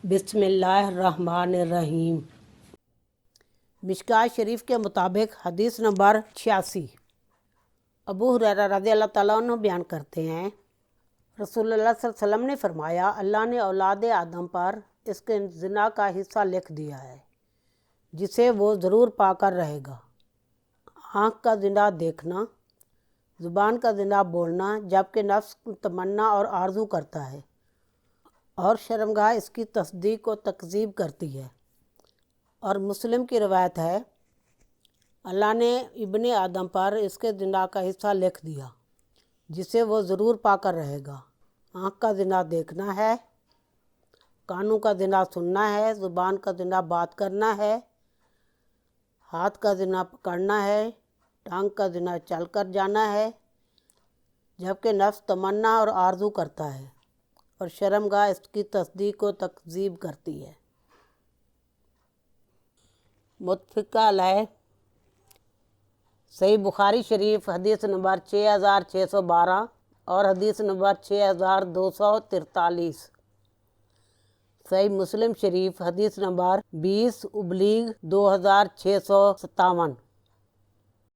بسم اللہ الرحمن الرحیم۔ مشکوٰۃ شریف کے مطابق حدیث نمبر 86۔ ابو ہریرہ رضی اللہ تعالیٰ عنہ بیان کرتے ہیں، رسول اللہ صلی اللہ علیہ وسلم نے فرمایا، اللہ نے اولاد آدم پر اس کے زنا کا حصہ لکھ دیا ہے جسے وہ ضرور پا کر رہے گا۔ آنکھ کا زنا دیکھنا، زبان کا زنا بولنا جبکہ نفس تمنا اور آرزو کرتا ہے، اور شرمگاہ اس کی تصدیق و تکذیب کرتی ہے۔ اور مسلم کی روایت ہے، اللہ نے ابن آدم پر اس کے زنا کا حصہ لکھ دیا جسے وہ ضرور پا کر رہے گا۔ آنکھ کا زنا دیکھنا ہے، کانوں کا زنا سننا ہے، زبان کا زنا بات کرنا ہے، ہاتھ کا زنا پکڑنا ہے، ٹانگ کا زنا چل کر جانا ہے جبکہ نفس تمنا اور آرزو کرتا ہے، اور شرمگاہ اس کی تصدیق و تکذیب کرتی ہے۔ متفق علیہ صحیح بخاری شریف حدیث نمبر 6612 اور حدیث نمبر 6243۔ صحیح مسلم شریف حدیث نمبر 20/2657۔